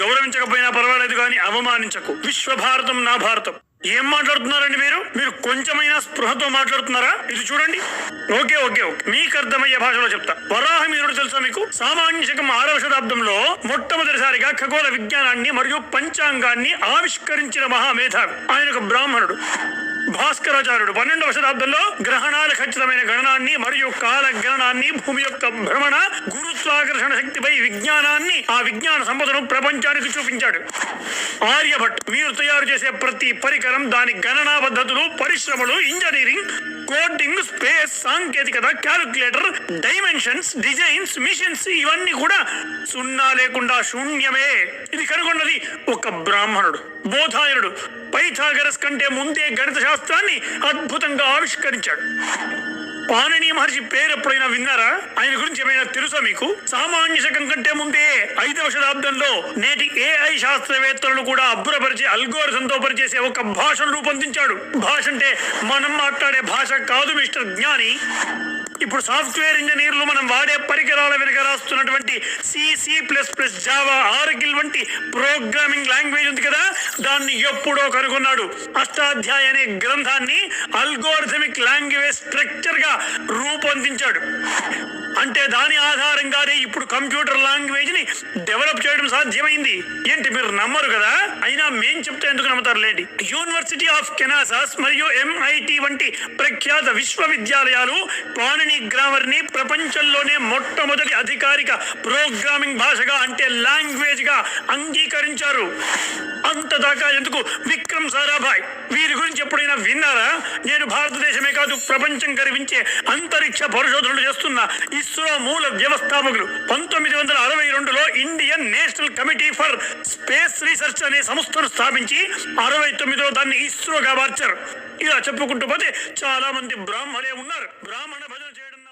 గౌరవించకపోయినా పర్వాలేదు కానీ అవమానించకు. విశ్వభారతం నా భారతం. ఏం మాట్లాడుతున్నారండి మీరు కొంచెమైనా స్పృహతో మాట్లాడుతున్నారా? ఇది చూడండి. ఓకే ఓకే ఓకే మీకు అర్థమయ్యే భాషలో చెప్తా. వరాహమిహిరుడు తెలుసా మీకు? సామాన్య శకం 6వ శతాబ్దంలో మొట్టమొదటిసారిగా ఖగోళ విజ్ఞానాన్ని మరియు పంచాంగాన్ని ఆవిష్కరించిన మహామేధావి. ఆయన ఒక బ్రాహ్మణుడు. భాస్కరాచార్యుడు 12వ శతాబ్దంలో గ్రహణాల ఖచ్చితమైన గణనాన్ని మరియు కాల గణనాన్ని, భూమి యొక్క భ్రమణ, గురుత్వాకర్షణ శక్తిపై విజ్ఞానాన్ని, ఆ విజ్ఞాన సంపదను ప్రపంచానికి చూపించాడు. ఆర్యభట్ మీరు తయారు చేసే ప్రతి పరికరం, దాని గణనా పద్ధతులు, పరిశ్రమలు, ఇంజనీరింగ్, కోడింగ్, స్పేస్, సాంకేతికత, క్యాలిక్యులేటర్, డైమెన్షన్స్, డిజైన్స్, మిషన్స్ ఇవన్నీ కూడా సున్నా లేకుండా శూన్యమే. ఇది కనుగొన్నది ఒక బ్రాహ్మణుడు, బోధాయనుడు. పైథాగరస్ కంటే ముందే గణిత శాస్త్రాన్ని అద్భుతంగా ఆవిష్కరించాడు. పాణిని మహర్షి పేరు ఎప్పుడైనా విన్నారా? ఆయన గురించి ఏమైనా తెలుసా మీకు? సామాన్య శకం కంటే ముందే 5వ శతాబ్దంలో నేటి AI శాస్త్రవేత్తలను కూడా అబ్బురపరిచే అల్గోరిథంతో పనిచేసే ఒక భాషను రూపొందించాడు. భాష అంటే మనం మాట్లాడే భాష కాదు మిస్టర్ జ్ఞాని. ఇప్పుడు సాఫ్ట్వేర్ ఇంజనీర్లు మనం వాడే పరికరాల వెనుక రాస్తున్నటువంటి C++, జావా, ఆర్కిల్ వంటి ప్రోగ్రామింగ్ లాంగ్వేజ్ ఉంది కదా, దాన్ని ఎప్పుడో కనుగొన్నాడు. అష్టాధ్యాయ అనే గ్రంథాన్ని అల్గోరిథమిక్ లాంగ్వేజ్ స్ట్రక్చర్ గా రూపొందించాడు. అంటే దాని ఆధారంగానే ఇప్పుడు కంప్యూటర్ లాంగ్వేజ్ ని డెవలప్ చేయడం సాధ్యమైంది. ఏంటి మీరు నమ్మరు కదా? అయినా మేం చెప్తే ఎందుకు నమ్ముతారు లేండి. యూనివర్సిటీ ఆఫ్ కెనాసాస్ మరియు MIT వంటి ప్రఖ్యాత విశ్వవిద్యాలయాలు పాణిని గ్రామర్ ని ప్రపంచంలోనే మొట్టమొదటి అధికారిక ప్రోగ్రామింగ్ భాషగా, అంటే లాంగ్వేజ్ గా అంగీకరించారు. అంతదాకా ఎందుకు? విక్రమ్ సారాభాయ్ వీరి గురించి ఎప్పుడైనా విన్నారా? నేను భారతదేశమే కాదు ప్రపంచం గర్వించే అంతరిక్ష పరిశోధనలు చేస్తున్న ఇస్రో మూల వ్యవస్థాపకులు. 1962లో Indian National Committee for Space Research అనే సంస్థను స్థాపించి 69లో దాన్ని ఇస్రోగా మార్చారు. ఇలా చెప్పుకుంటూ పోతే చాలా మంది బ్రాహ్మణే ఉన్నారు. బ్రాహ్మణ భజన చేయడం